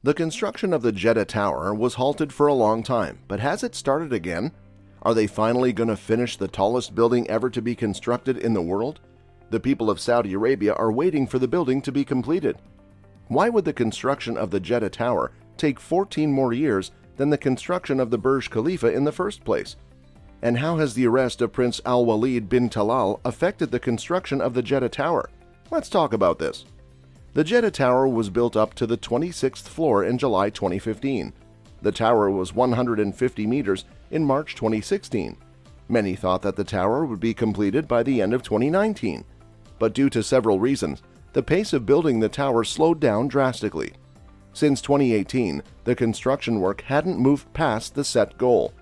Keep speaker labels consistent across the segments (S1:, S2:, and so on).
S1: The construction of the Jeddah Tower was halted for a long time, but has it started again? Are they finally going to finish the tallest building ever to be constructed in the world? The people of Saudi Arabia are waiting for the building to be completed. Why would the construction of the Jeddah Tower take 14 more years than the construction of the Burj Khalifa in the first place? And how has the arrest of Prince Al-Walid bin Talal affected the construction of the Jeddah Tower? Let's talk about this. The Jeddah Tower was built up to the 26th floor in July 2015. The tower was 150 meters in March 2016. Many thought that the tower would be completed by the end of 2019. But due to several reasons, the pace of building the tower slowed down drastically. Since 2018, the construction work hadn't moved past the set goal.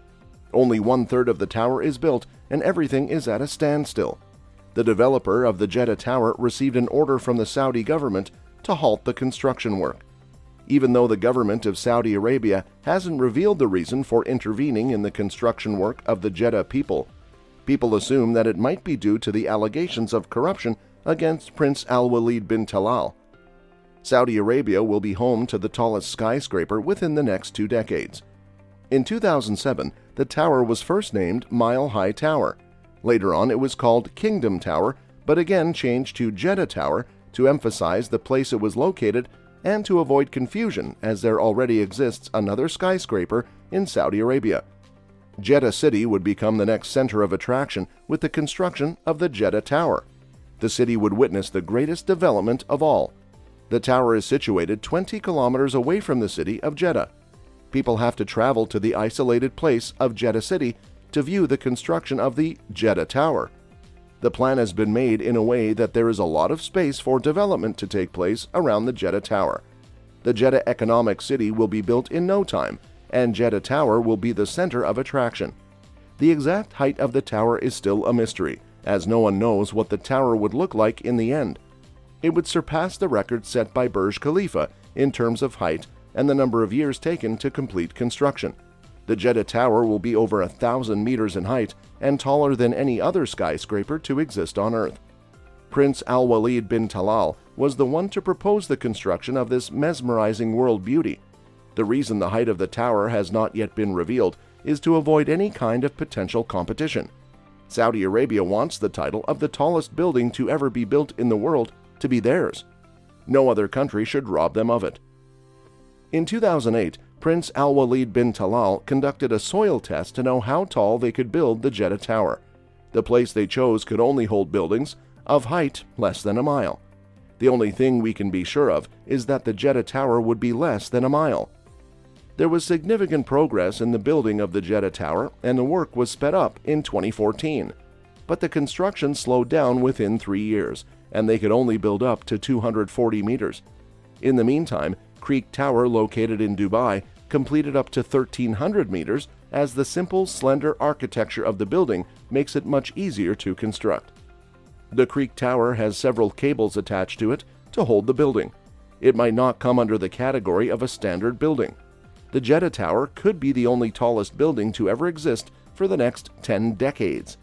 S1: Only one-third of the tower is built and everything is at a standstill. The developer of the Jeddah Tower received an order from the Saudi government to halt the construction work. Even though the government of Saudi Arabia hasn't revealed the reason for intervening in the construction work of the Jeddah people assume that it might be due to the allegations of corruption against Prince Al-Walid bin Talal. Saudi Arabia will be home to the tallest skyscraper within the next 2 decades. In 2007, the tower was first named Mile High Tower. Later on, it was called Kingdom Tower, but again changed to Jeddah Tower to emphasize the place it was located and to avoid confusion, as there already exists another skyscraper in Saudi Arabia. Jeddah City would become the next center of attraction with the construction of the Jeddah Tower. The city would witness the greatest development of all. The tower is situated 20 kilometers away from the city of Jeddah. People have to travel to the isolated place of Jeddah City to view the construction of the Jeddah Tower. The plan has been made in a way that there is a lot of space for development to take place around the Jeddah Tower. The Jeddah Economic City will be built in no time, and Jeddah Tower will be the center of attraction. The exact height of the tower is still a mystery, as no one knows what the tower would look like in the end. It would surpass the record set by Burj Khalifa in terms of height and the number of years taken to complete construction. The Jeddah Tower will be over 1,000 meters in height and taller than any other skyscraper to exist on Earth. Prince Al-Walid bin Talal was the one to propose the construction of this mesmerizing world beauty. The reason the height of the tower has not yet been revealed is to avoid any kind of potential competition. Saudi Arabia wants the title of the tallest building to ever be built in the world to be theirs. No other country should rob them of it. In 2008, Prince Al-Walid bin Talal conducted a soil test to know how tall they could build the Jeddah Tower. The place they chose could only hold buildings of height less than a mile. The only thing we can be sure of is that the Jeddah Tower would be less than a mile. There was significant progress in the building of the Jeddah Tower, and the work was sped up in 2014. But the construction slowed down within 3 years, and they could only build up to 240 meters. In the meantime, Creek Tower, located in Dubai, completed up to 1,300 meters, as the simple, slender architecture of the building makes it much easier to construct. The Creek Tower has several cables attached to it to hold the building. It might not come under the category of a standard building. The Jeddah Tower could be the only tallest building to ever exist for the next 10 decades.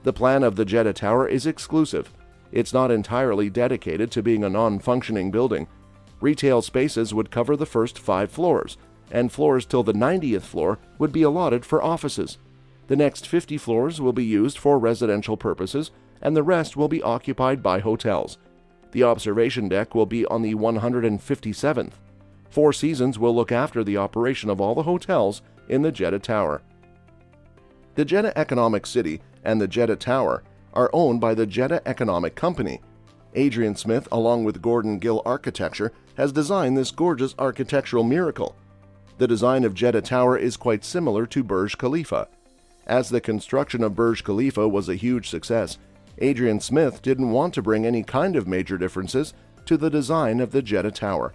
S1: The plan of the Jeddah Tower is exclusive. It's not entirely dedicated to being a non-functioning building. Retail spaces would cover the first 5 floors, and floors till the 90th floor would be allotted for offices. The next 50 floors will be used for residential purposes, and the rest will be occupied by hotels. The observation deck will be on the 157th. 4 Seasons will look after the operation of all the hotels in the Jeddah Tower. The Jeddah Economic City and the Jeddah Tower are owned by the Jeddah Economic Company. Adrian Smith, along with Gordon Gill Architecture, has designed this gorgeous architectural miracle. The design of Jeddah Tower is quite similar to Burj Khalifa. As the construction of Burj Khalifa was a huge success, Adrian Smith didn't want to bring any kind of major differences to the design of the Jeddah Tower.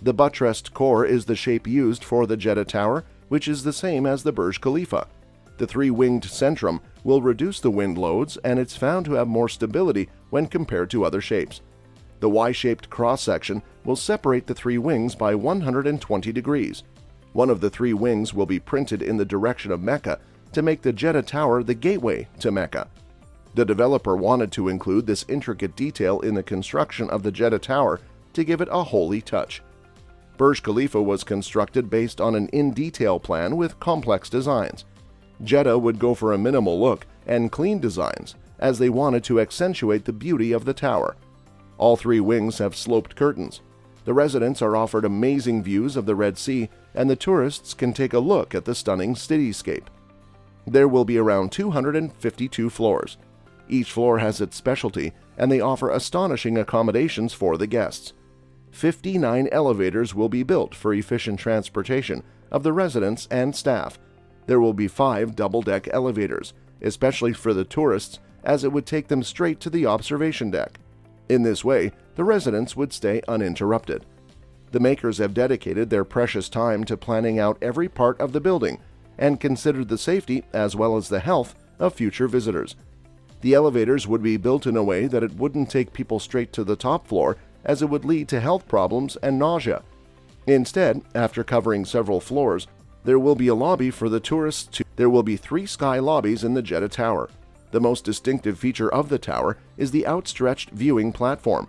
S1: The buttressed core is the shape used for the Jeddah Tower, which is the same as the Burj Khalifa. The 3-winged centrum will reduce the wind loads, and it's found to have more stability when compared to other shapes. The Y-shaped cross-section will separate the 3 wings by 120 degrees. One of the 3 wings will be printed in the direction of Mecca to make the Jeddah Tower the gateway to Mecca. The developer wanted to include this intricate detail in the construction of the Jeddah Tower to give it a holy touch. Burj Khalifa was constructed based on an in-detail plan with complex designs. Jeddah would go for a minimal look and clean designs, as they wanted to accentuate the beauty of the tower. All three wings have sloped curtains. The residents are offered amazing views of the Red Sea, and the tourists can take a look at the stunning cityscape. There will be around 252 floors. Each floor has its specialty, and they offer astonishing accommodations for the guests. 59 elevators will be built for efficient transportation of the residents and staff. There will be 5 double-deck elevators, especially for the tourists, as it would take them straight to the observation deck. In this way, the residents would stay uninterrupted. The makers have dedicated their precious time to planning out every part of the building and considered the safety as well as the health of future visitors. The elevators would be built in a way that it wouldn't take people straight to the top floor, as it would lead to health problems and nausea. Instead, after covering several floors, there will be a lobby for the tourists. There will be 3 sky lobbies in the Jeddah Tower. The most distinctive feature of the tower is the outstretched viewing platform.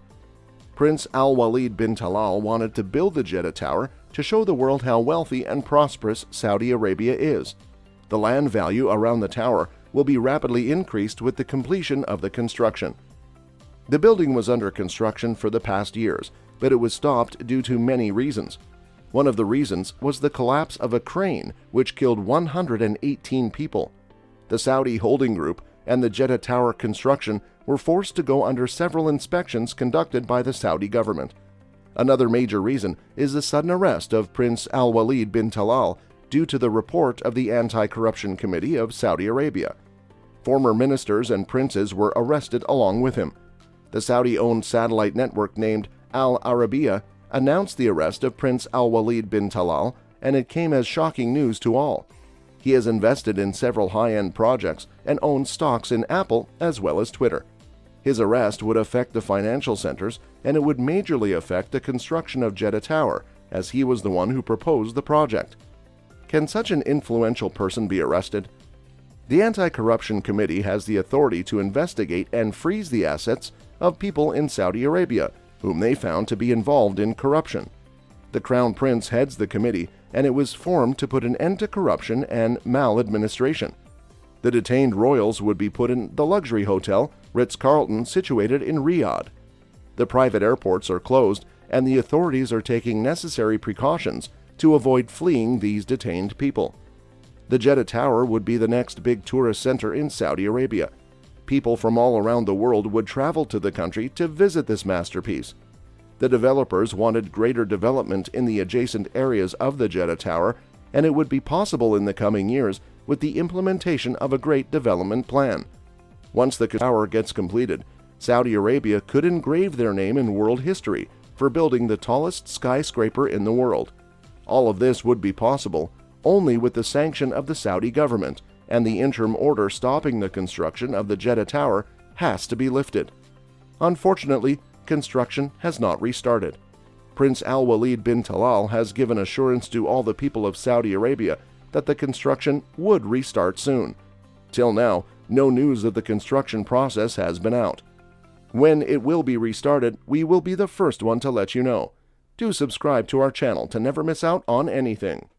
S1: Prince Al-Walid bin Talal wanted to build the Jeddah Tower to show the world how wealthy and prosperous Saudi Arabia is. The land value around the tower will be rapidly increased with the completion of the construction. The building was under construction for the past years, but it was stopped due to many reasons. One of the reasons was the collapse of a crane which killed 118 people. The Saudi holding group and the Jeddah Tower construction were forced to go under several inspections conducted by the Saudi government. Another major reason is the sudden arrest of Prince Al-Walid bin Talal due to the report of the Anti-Corruption Committee of Saudi Arabia. Former ministers and princes were arrested along with him. The Saudi-owned satellite network named Al Arabiya announced the arrest of Prince Al-Walid bin Talal, and it came as shocking news to all. He has invested in several high-end projects and owns stocks in Apple as well as Twitter. His arrest would affect the financial centers, and it would majorly affect the construction of Jeddah Tower, as he was the one who proposed the project. Can such an influential person be arrested? The Anti-Corruption Committee has the authority to investigate and freeze the assets of people in Saudi Arabia whom they found to be involved in corruption. The Crown Prince heads the committee, and it was formed to put an end to corruption and maladministration. The detained royals would be put in the luxury hotel Ritz-Carlton situated in Riyadh. The private airports are closed, and the authorities are taking necessary precautions to avoid fleeing these detained people. The Jeddah Tower would be the next big tourist center in Saudi Arabia. People from all around the world would travel to the country to visit this masterpiece. The developers wanted greater development in the adjacent areas of the Jeddah Tower, and it would be possible in the coming years with the implementation of a great development plan. Once the tower gets completed, Saudi Arabia could engrave their name in world history for building the tallest skyscraper in the world. All of this would be possible only with the sanction of the Saudi government, and the interim order stopping the construction of the Jeddah Tower has to be lifted. Unfortunately, construction has not restarted. Prince Al-Walid bin Talal has given assurance to all the people of Saudi Arabia that the construction would restart soon. Till now, no news of the construction process has been out. When it will be restarted, we will be the first one to let you know. Do subscribe to our channel to never miss out on anything.